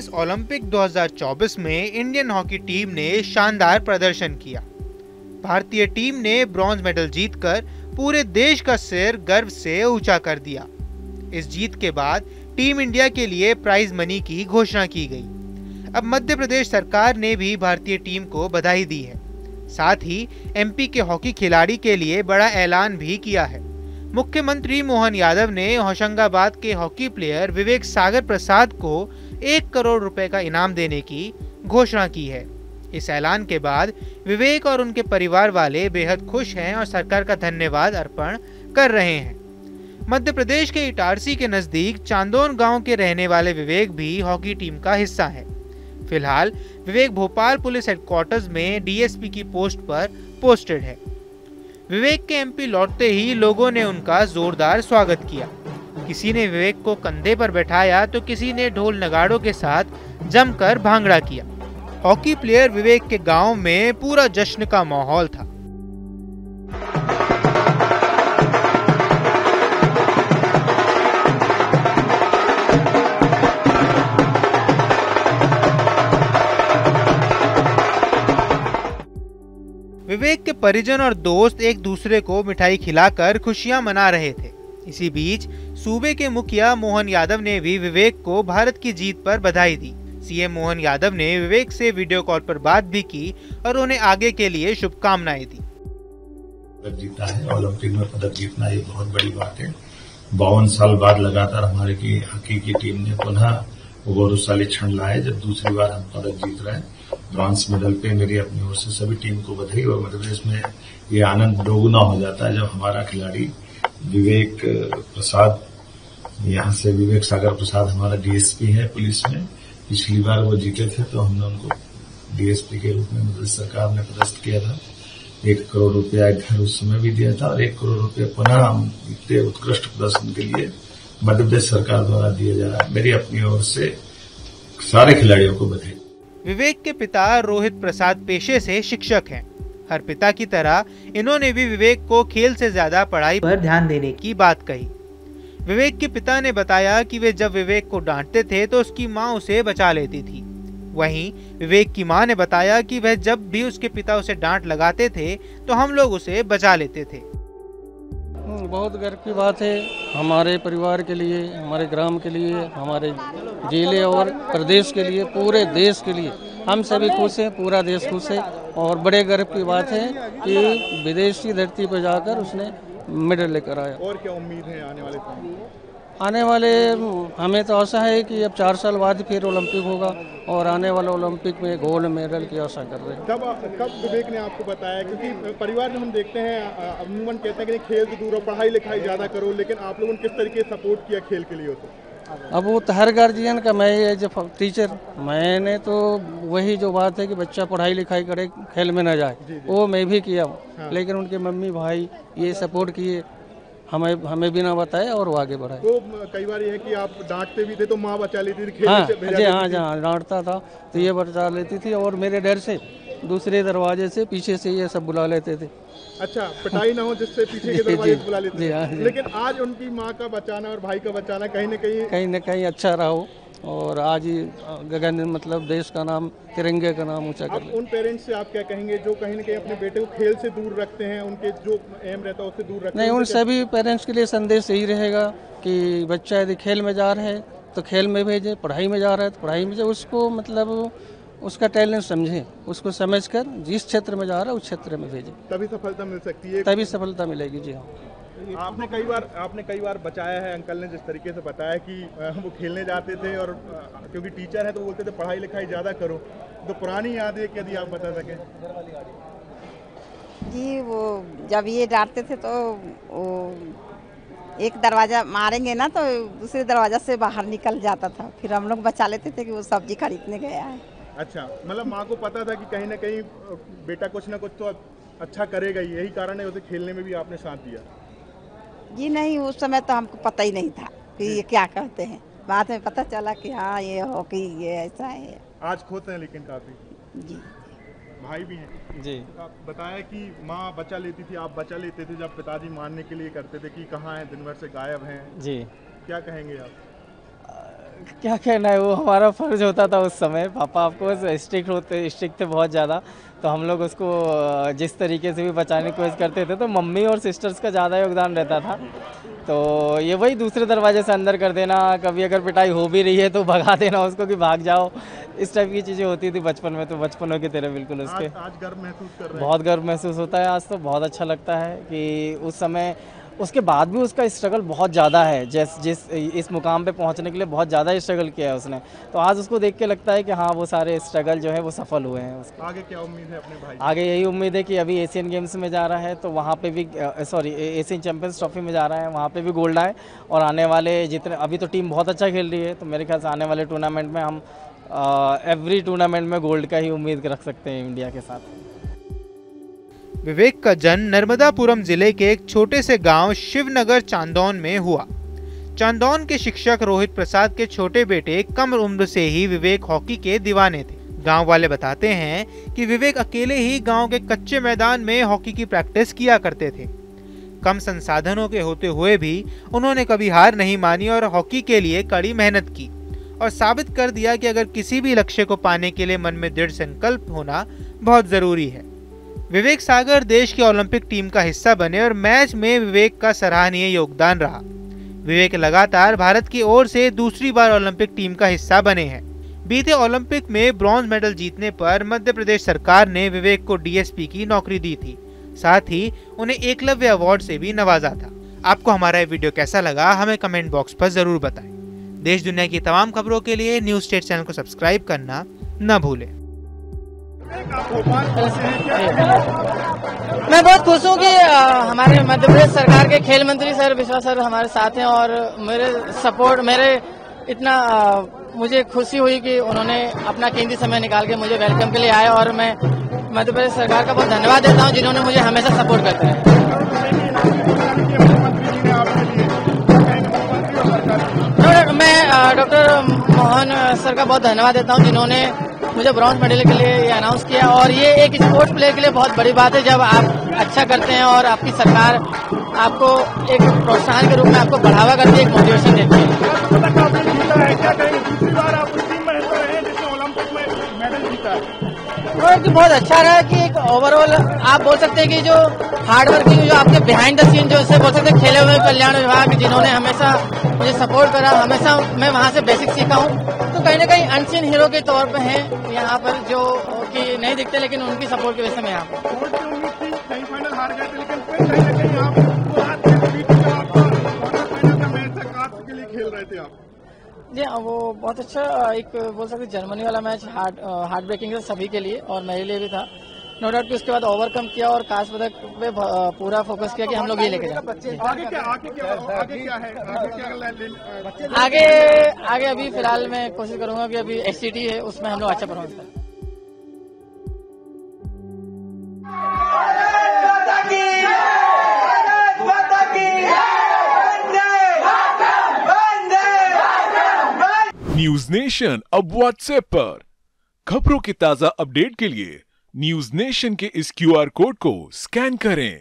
Paris Olympic 2024 में Indian hockey team ने शानदार प्रदर्शन किया। भारतीय टीम ने ब्रॉन्ज मेडल जीतकर पूरे देश का सिर गर्व से ऊंचा कर दिया। इस जीत के बाद टीम इंडिया के लिए प्राइज मनी की घोषणा की गई। अब मध्य प्रदेश सरकार ने भी भारतीय टीम को बधाई दी है। साथ ही एमपी के हॉकी खिलाड़ी के लिए बड़ा ऐलान भी किया है। मुख्यमंत्री मोहन यादव ने होशंगाबाद के हॉकी प्लेयर विवेक सागर प्रसाद को 1 करोड़ रुपए का इनाम देने की घोषणा की है। इस ऐलान के बाद विवेक और उनके परिवार वाले बेहद खुश हैं और सरकार का धन्यवाद अर्पण कर रहे हैं। मध्य प्रदेश के इटारसी के नजदीक चांदोन गांव के रहने वाले विवेक भी हॉकी टीम का हिस्सा है। फिलहाल विवेक भोपाल पुलिस हेडक्वार्टर्स में डीएसपी की पोस्ट पर पोस्टेड है। विवेक के एमपी लौटते ही लोगों ने उनका जोरदार स्वागत किया। किसी ने विवेक को कंधे पर बैठाया तो किसी ने ढोल नगाड़ों के साथ जमकर भांगड़ा किया। हॉकी प्लेयर विवेक के गांव में पूरा जश्न का माहौल था। विवेक के परिजन और दोस्त एक दूसरे को मिठाई खिलाकर खुशियां मना रहे थे। इसी बीच सूबे के मुखिया मोहन यादव ने भी विवेक को भारत की जीत पर बधाई दी। सीएम मोहन यादव ने विवेक से वीडियो कॉल पर बात भी की और उन्हें आगे के लिए शुभकामनाएं दी। पदक जीता है, ओलंपिक में पदक जीतना ये बहुत बड़ी बात है। 52 साल बाद लगातार हमारे की हॉकी की टीम ने पुनः गौरवशाली क्षण लाए जब दूसरी बार हम पदक जीत रहे हैं। ब्रॉन्ज मेडल पे मेरी अपनी ओर से सभी टीम को बधाई। और मध्य प्रदेश में ये आनंद दोगुना हो जाता है जब हमारा खिलाड़ी विवेक प्रसाद, यहाँ से विवेक सागर प्रसाद हमारा डीएसपी है पुलिस में। पिछली बार वो जीते थे तो हमने उनको डीएसपी के रूप में मध्य प्रदेश सरकार ने पदस्थ किया था। 1 करोड़ रुपया इधर उस समय भी दिया था और 1 करोड़ रुपया पुनः हम इतने उत्कृष्ट प्रदर्शन के लिए मध्य प्रदेश सरकार द्वारा दिया जा रहा है। मेरी अपनी ओर से सारे खिलाड़ियों को बधाई। विवेक के पिता रोहित प्रसाद पेशे से शिक्षक हैं। हर पिता की तरह इन्होंने भी विवेक को खेल से ज्यादा पढ़ाई पर ध्यान देने की बात कही। विवेक के पिता ने बताया कि वे जब विवेक को डांटते थे तो उसकी मां उसे बचा लेती थी। वहीं विवेक की मां ने बताया कि वह जब भी उसके पिता उसे डांट लगाते थे तो हम लोग उसे बचा लेते थे। बहुत गर्व की बात है हमारे परिवार के लिए, हमारे ग्राम के लिए, हमारे जिले और प्रदेश के लिए, पूरे देश के लिए। हम सभी खुश हैं, पूरा देश खुश है। और बड़े गर्व की बात है कि विदेशी धरती पर जाकर उसने मेडल लेकर आया। और क्या उम्मीद है आने वाले समय? आने वाले हमें तो आशा है कि अब 4 साल बाद फिर ओलंपिक होगा और आने वाले ओलंपिक में गोल्ड मेडल की आशा कर रहे हैं। कब विवेक ने आपको बताया? क्योंकि परिवार में हम देखते हैं अमूमन कहते हैं कि खेल से दूर हो, पढ़ाई लिखाई ज्यादा करो, लेकिन आप लोगों ने किस तरीके से सपोर्ट किया खेल के लिए उसे? अब वो तो हर गार्जियन का, मैं एज ए टीचर मैंने तो वही जो बात है कि बच्चा पढ़ाई लिखाई करे, खेल में न जाए, वो मैं भी किया। हाँ। लेकिन उनके मम्मी भाई ये सपोर्ट किए, हमें बिना बताए और वो आगे बढ़ाए। तो कई बार ये है कि आप डांटते भी थे तो माँ बचा लेती थी, खेल हाँ, से भेजा लेती थी। हाँ, डांटता था तो ये बचा लेती थी और मेरे डर से दूसरे दरवाजे से पीछे से ये सब बुला लेते थे। अच्छा, पिटाई ना हो जिससे पीछे के दरवाजे से बुला लेते थे। हाँ, लेकिन आज उनकी माँ का बचाना और भाई का बचाना कहीं न कहीं अच्छा रहा हो और आज ही गगन मतलब देश का नाम, तिरंगे का नाम ऊंचा कर। उन पेरेंट्स से आप क्या कहेंगे जो कहीं न कहीं अपने बेटे को खेल से दूर रखते हैं, उनके जो एम रहता है उससे दूर रखते हैं? नहीं, उन सभी पेरेंट्स के लिए संदेश यही रहेगा कि बच्चा यदि खेल में जा रहा है तो खेल में भेजे, पढ़ाई में जा रहा है तो पढ़ाई में भेजे। उसको मतलब उसका टैलेंट समझे, उसको समझकर जिस क्षेत्र में जा रहा है उस क्षेत्र में भेजे, तभी सफलता मिल सकती है। तभी सफलता मिलेगी। जी हाँ। आपने कई बार बचाया है। अंकल ने जिस तरीके से बताया कि वो खेलने जाते थे और क्योंकि टीचर है तो बोलते थे पढ़ाई लिखाई ज़्यादा करो, तो पुरानी यादें यदि आप बता सकें। जी, वो जब ये डांटते थे तो वो एक दरवाजा मारेंगे ना तो दूसरे दरवाजा से बाहर निकल जाता था, फिर हम लोग बचा लेते थे कि वो सब्जी खरीदने गया है। अच्छा, मतलब माँ को पता था कि कहीं ना कहीं बेटा कुछ ना कुछ तो अच्छा करेगा, यही कारण है उसे खेलने में भी आपने साथ दिया? जी नहीं, उस समय तो हमको पता ही नहीं था कि ये क्या कहते हैं। बाद में पता चला कि हाँ ये हॉकी ये ऐसा है। आज खुश हैं लेकिन काफी? जी। भाई भी हैं? जी। आप बताया कि माँ बचा लेती थी, आप बचा लेते थे जब पिताजी मारने के लिए करते थे कि कहाँ हैं, दिन भर से गायब हैं। जी। क्या कहेंगे आप? क्या कहना है, वो हमारा फर्ज होता था उस समय। पापा आपको स्ट्रिक्ट थे बहुत ज़्यादा, तो हम लोग उसको जिस तरीके से भी बचाने की कोशिश करते थे, तो मम्मी और सिस्टर्स का ज़्यादा योगदान रहता था। तो ये वही दूसरे दरवाजे से अंदर कर देना, कभी अगर पिटाई हो भी रही है तो भगा देना उसको कि भाग जाओ, इस टाइप की चीज़ें होती थी बचपन में। तो बचपनों की तरह बिल्कुल उसके। आज गर्व महसूस कर रहे हैं? बहुत गर्व महसूस होता है आज, तो बहुत अच्छा लगता है कि उस समय, उसके बाद भी उसका स्ट्रगल बहुत ज़्यादा है। जिस इस मुकाम पे पहुंचने के लिए बहुत ज़्यादा स्ट्रगल किया है उसने, तो आज उसको देख के लगता है कि हाँ, वो सारे स्ट्रगल जो है वो सफल हुए हैं उसके। आगे क्या उम्मीद है अपने भाई? आगे यही उम्मीद है कि अभी एशियन गेम्स में जा रहा है तो वहाँ पे भी एशियन चैंपियंस ट्रॉफी में जा रहा है, वहाँ पे भी गोल्ड आए। और आने वाले जितने, अभी तो टीम बहुत अच्छा खेल रही है, तो मेरे ख्याल से आने वाले टूर्नामेंट में हम एवरी टूर्नामेंट में गोल्ड का ही उम्मीद रख सकते हैं इंडिया के साथ। विवेक का जन्म नर्मदापुरम जिले के एक छोटे से गांव शिवनगर चांदौन में हुआ। चांदौन के शिक्षक रोहित प्रसाद के छोटे बेटे कम उम्र से ही विवेक हॉकी के दीवाने थे। गांव वाले बताते हैं कि विवेक अकेले ही गांव के कच्चे मैदान में हॉकी की प्रैक्टिस किया करते थे। कम संसाधनों के होते हुए भी उन्होंने कभी हार नहीं मानी और हॉकी के लिए कड़ी मेहनत की और साबित कर दिया कि अगर किसी भी लक्ष्य को पाने के लिए मन में दृढ़ संकल्प होना बहुत जरूरी है। विवेक सागर देश की ओलंपिक टीम का हिस्सा बने और मैच में विवेक का सराहनीय योगदान रहा। विवेक लगातार भारत की ओर से दूसरी बार ओलंपिक टीम का हिस्सा बने हैं। बीते ओलंपिक में ब्रॉन्ज मेडल जीतने पर मध्य प्रदेश सरकार ने विवेक को डीएसपी की नौकरी दी थी, साथ ही उन्हें एकलव्य अवार्ड से भी नवाजा था। आपको हमारा ये वीडियो कैसा लगा हमें कमेंट बॉक्स पर जरूर बताएं। देश दुनिया की तमाम खबरों के लिए न्यूज स्टेट चैनल को सब्सक्राइब करना न भूलें। मैं बहुत खुश हूँ कि हमारे मध्य प्रदेश सरकार के खेल मंत्री सर विश्वास सर हमारे साथ हैं और इतना मुझे खुशी हुई कि उन्होंने अपना कीमती समय निकाल के मुझे वेलकम के लिए आए और मैं मध्य प्रदेश सरकार का बहुत धन्यवाद देता हूँ जिन्होंने मुझे हमेशा सपोर्ट करते हैं। मैं डॉक्टर मोहन सर का बहुत धन्यवाद देता हूँ जिन्होंने मुझे ब्रॉन्ज मेडल के लिए ये अनाउंस किया और ये एक स्पोर्ट्स प्लेयर के लिए बहुत बड़ी बात है जब आप अच्छा करते हैं और आपकी सरकार आपको एक प्रोत्साहन के रूप में आपको बढ़ावा करती है, एक मोटिवेशन देती है। बहुत अच्छा रहा कि एक ओवरऑल आप बोल सकते हैं कि जो हार्ड वर्किंग जो आपके बिहाइंड द सीन जो इसे बोल सकते हैं खेले हुए कल्याण विभाग जिन्होंने हमेशा मुझे सपोर्ट करा, हमेशा मैं वहाँ से बेसिक सीखा हूँ, तो कहीं ना कहीं अनसीन हीरो के तौर पे हैं यहाँ पर जो कि नहीं दिखते लेकिन उनकी सपोर्ट की वजह से मैं यहाँ पर। सेमीफाइनल हार गए थे लेकिन फिर कहीं ना कहीं आप के लिए खेल रहे थे आप। जी वो बहुत अच्छा एक बोल सकते जर्मनी वाला मैच हार्ट ब्रेकिंग था सभी के लिए और मेरे लिए भी था। नो डाउट कि उसके बाद ओवरकम किया और कांस्य पदक पे पूरा फोकस किया कि हम लोग ये लेके जाए। आगे अभी फिलहाल मैं कोशिश करूंगा कि अभी एससीटी है उसमें हम लोग अच्छा परफॉर्मेंस करें। न्यूज नेशन अब व्हाट्सएप पर खबरों की ताजा अपडेट के लिए न्यूज नेशन के इस क्यूआर कोड को स्कैन करें।